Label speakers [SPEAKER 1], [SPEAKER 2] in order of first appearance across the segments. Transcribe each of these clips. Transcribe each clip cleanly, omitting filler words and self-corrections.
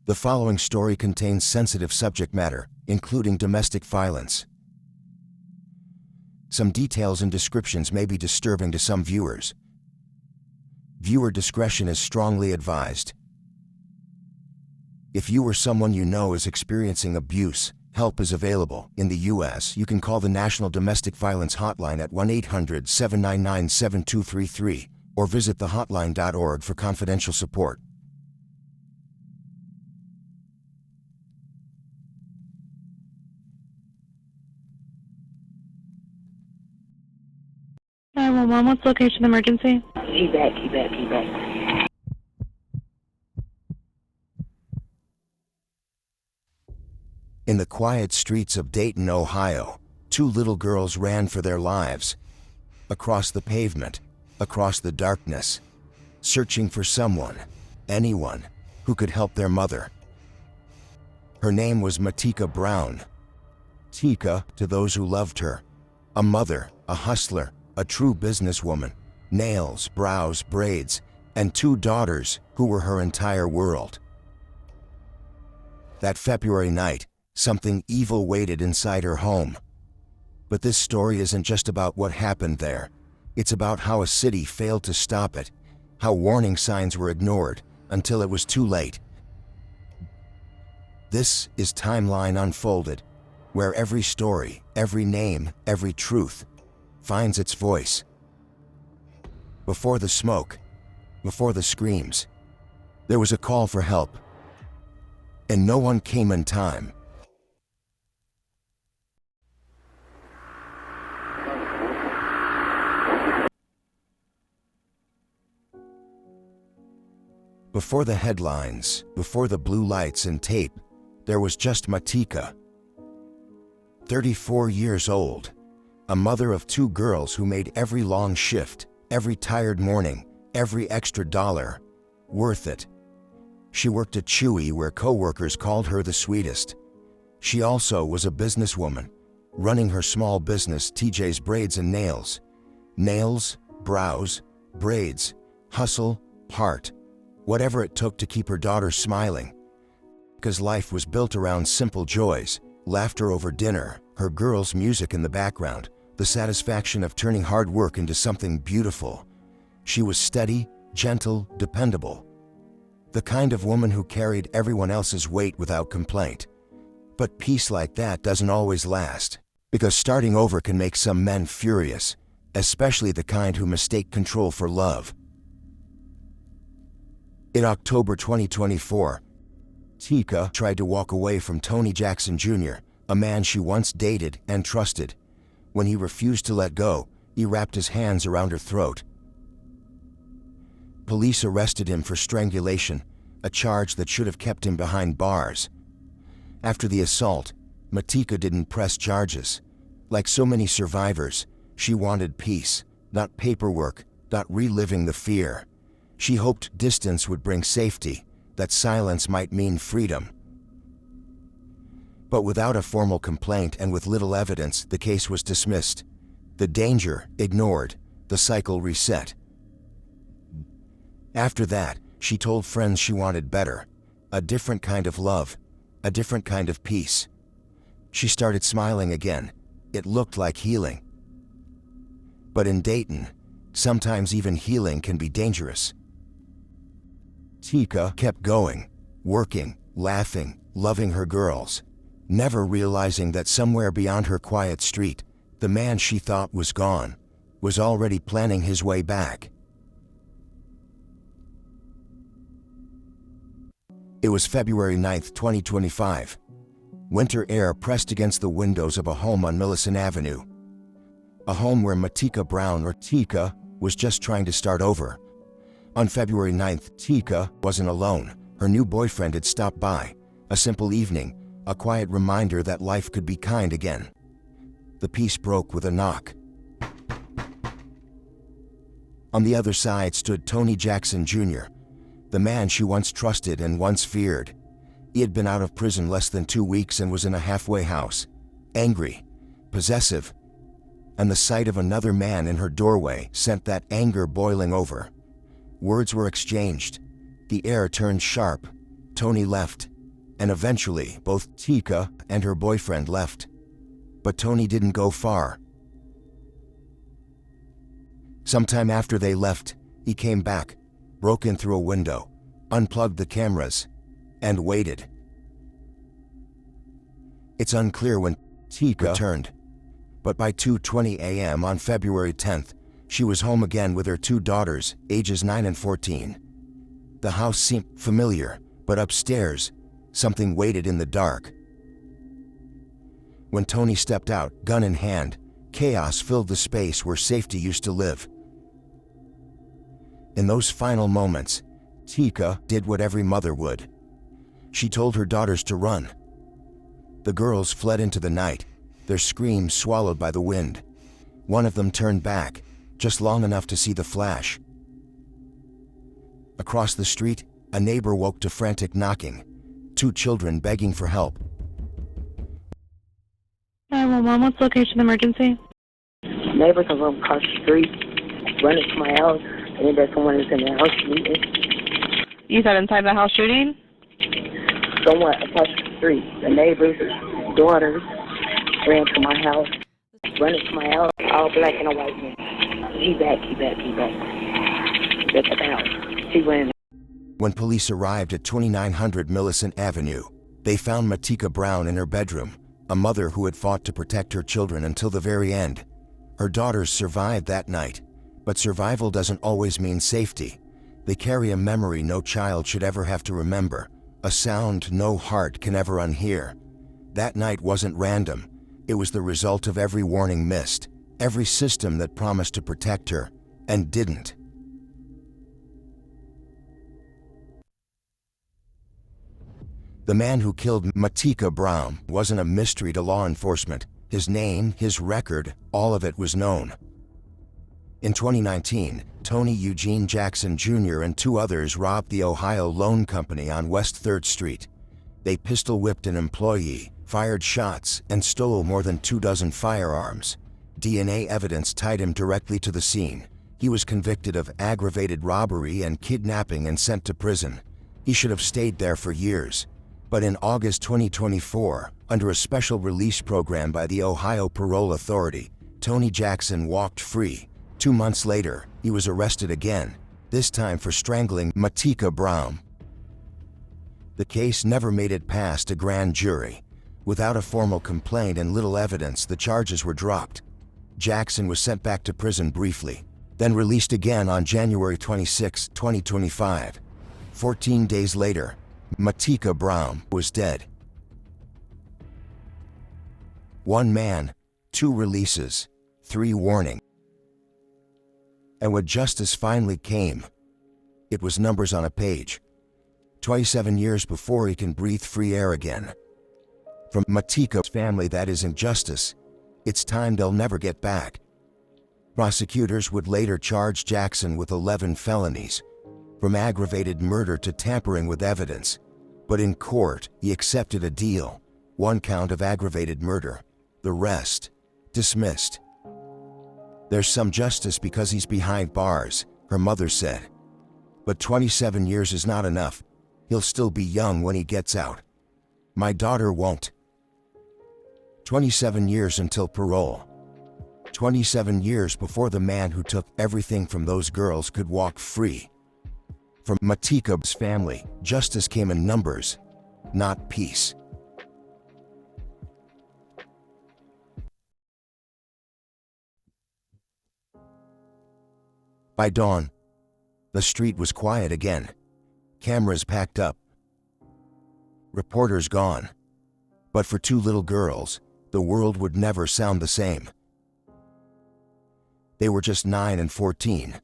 [SPEAKER 1] The following story contains sensitive subject matter, including domestic violence. Some details and descriptions may be disturbing to some viewers. Viewer discretion is strongly advised. If you or someone you know is experiencing abuse, help is available. In the U.S., you can call the National Domestic Violence Hotline at 1-800-799-7233 or visit thehotline.org for confidential support.
[SPEAKER 2] What's the location of emergency?
[SPEAKER 3] He back.
[SPEAKER 1] In the quiet streets of Dayton, Ohio, two little girls ran for their lives. Across the pavement, across the darkness, searching for someone, anyone, who could help their mother. Her name was Matyka Brown. Tika, to those who loved her, a mother, a hustler, a true businesswoman, nails, brows, braids, and two daughters who were her entire world. That February night, something evil waited inside her home. But this story isn't just about what happened there. It's about how a city failed to stop it, how warning signs were ignored until it was too late. This is Timeline Unfolded, where every story, every name, every truth finds its voice. Before the smoke, before the screams, there was a call for help, and no one came in time. Before the headlines, before the blue lights and tape, there was just Matyka. 34 years old, a mother of two girls who made every long shift, every tired morning, every extra dollar worth it. She worked at Chewy, where co-workers called her the sweetest. She also was a businesswoman, running her small business TJ's Braids and Nails. Nails, brows, braids, hustle, heart, whatever it took to keep her daughter smiling. Because life was built around simple joys, laughter over dinner, her girls' music in the background, the satisfaction of turning hard work into something beautiful. She was steady, gentle, dependable. The kind of woman who carried everyone else's weight without complaint. But peace like that doesn't always last, because starting over can make some men furious, especially the kind who mistake control for love. In October 2024, Tika tried to walk away from Eugene Jackson Jr., a man she once dated and trusted. When he refused to let go, he wrapped his hands around her throat. Police arrested him for strangulation, a charge that should have kept him behind bars. After the assault, Matyka didn't press charges. Like so many survivors, she wanted peace, not paperwork, not reliving the fear. She hoped distance would bring safety, that silence might mean freedom. But without a formal complaint and with little evidence, the case was dismissed. The danger ignored, the cycle reset. After that, she told friends she wanted better, a different kind of love, a different kind of peace. She started smiling again. It looked like healing. But in Dayton, sometimes even healing can be dangerous. Tika kept going, working, laughing, loving her girls, never realizing that somewhere beyond her quiet street, the man she thought was gone was already planning his way back. It was February 9, 2025. Winter air pressed against the windows of a home on Millicent Avenue. A home where Matyka Brown, or Tika, was just trying to start over. On February 9th, Tika wasn't alone. Her new boyfriend had stopped by. A simple evening, a quiet reminder that life could be kind again. The peace broke with a knock. On the other side stood Eugene Jackson Jr., the man she once trusted and once feared. He had been out of prison less than 2 weeks and was in a halfway house, angry, possessive, and the sight of another man in her doorway sent that anger boiling over. Words were exchanged. The air turned sharp. Tony left, and eventually both Matyka and her boyfriend left. But Tony didn't go far. Sometime after they left, he came back, broke in through a window, unplugged the cameras, and waited. It's unclear when Matyka returned, but by 2:20 a.m. on February 10th, she was home again with her two daughters, ages 9 and 14. The house seemed familiar, but upstairs, something waited in the dark. When Tony stepped out, gun in hand, chaos filled the space where safety used to live. In those final moments, Matyka did what every mother would. She told her daughters to run. The girls fled into the night, their screams swallowed by the wind. One of them turned back, just long enough to see the flash. Across the street, a neighbor woke to frantic knocking, two children begging for help.
[SPEAKER 2] 911, what's the location of emergency?
[SPEAKER 3] Neighbors are from across the street, running to my house, and there's someone that's in the house shooting.
[SPEAKER 2] You said inside the house shooting?
[SPEAKER 3] Someone across the street, the neighbors, daughters, ran to my house, running to my house, all black and a white man. He back. That's the house. She went in.
[SPEAKER 1] When police arrived at 2900 Millicent Avenue, they found Matyka Brown in her bedroom, a mother who had fought to protect her children until the very end. Her daughters survived that night, but survival doesn't always mean safety. They carry a memory no child should ever have to remember, a sound no heart can ever unhear. That night wasn't random. It was the result of every warning missed, every system that promised to protect her, and didn't. The man who killed Matyka Brown wasn't a mystery to law enforcement. His name, his record, all of it was known. In 2019, Tony Eugene Jackson Jr. and two others robbed the Ohio Loan Company on West 3rd Street. They pistol-whipped an employee, fired shots, and stole more than 24 firearms. DNA evidence tied him directly to the scene. He was convicted of aggravated robbery and kidnapping and sent to prison. He should have stayed there for years. But in August 2024, under a special release program by the Ohio Parole Authority, Tony Jackson walked free. 2 months later, he was arrested again, this time for strangling Matyka Brown. The case never made it past a grand jury. Without a formal complaint and little evidence, the charges were dropped. Jackson was sent back to prison briefly, then released again on January 26, 2025. 14 days later, Matyka Brown was dead. One man, 2 releases, 3 warnings. And when justice finally came, it was numbers on a page. 27 years before he can breathe free air again. From Matyka's family, that isn't justice. It's time they'll never get back. Prosecutors would later charge Jackson with 11 felonies, from aggravated murder to tampering with evidence. But in court, he accepted a deal. 1 count of aggravated murder. The rest, dismissed. There's some justice because he's behind bars, her mother said. But 27 years is not enough. He'll still be young when he gets out. My daughter won't. 27 years until parole. 27 years before the man who took everything from those girls could walk free. From Matyka's family, justice came in numbers, not peace. By dawn, the street was quiet again. Cameras packed up. Reporters gone. But for 2 little girls, the world would never sound the same. They were just 9 and 14.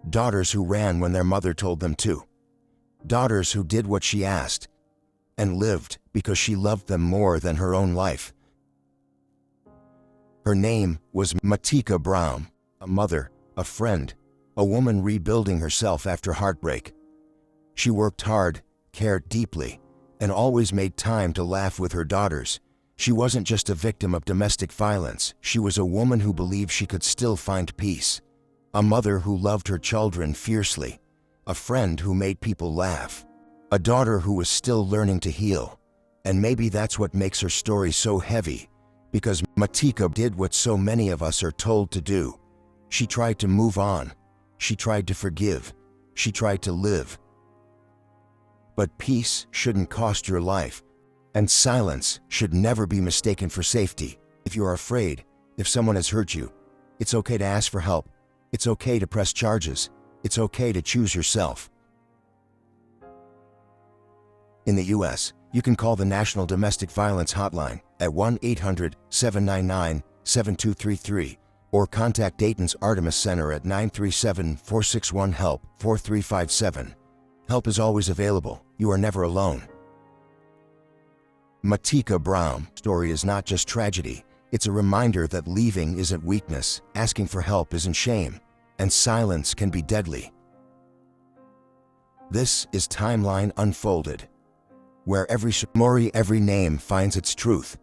[SPEAKER 1] Daughters who ran when their mother told them to. Daughters who did what she asked, and lived because she loved them more than her own life. Her name was Matyka Brown, a mother, a friend, a woman rebuilding herself after heartbreak. She worked hard, cared deeply, and always made time to laugh with her daughters. She wasn't just a victim of domestic violence, she was a woman who believed she could still find peace. A mother who loved her children fiercely. A friend who made people laugh. A daughter who was still learning to heal. And maybe that's what makes her story so heavy, because Matyka did what so many of us are told to do. She tried to move on. She tried to forgive. She tried to live. But peace shouldn't cost your life, and silence should never be mistaken for safety. If you are afraid, if someone has hurt you, it's okay to ask for help. It's okay to press charges. It's okay to choose yourself. In the U.S., you can call the National Domestic Violence Hotline at 1-800-799-7233 or contact Dayton's Artemis Center at 937-461-HELP 4357. Help is always available. You are never alone. Matyka Brown's story is not just tragedy. It's a reminder that leaving isn't weakness, asking for help isn't shame, and silence can be deadly. This is Timeline Unfolded, where every story, every name finds its truth.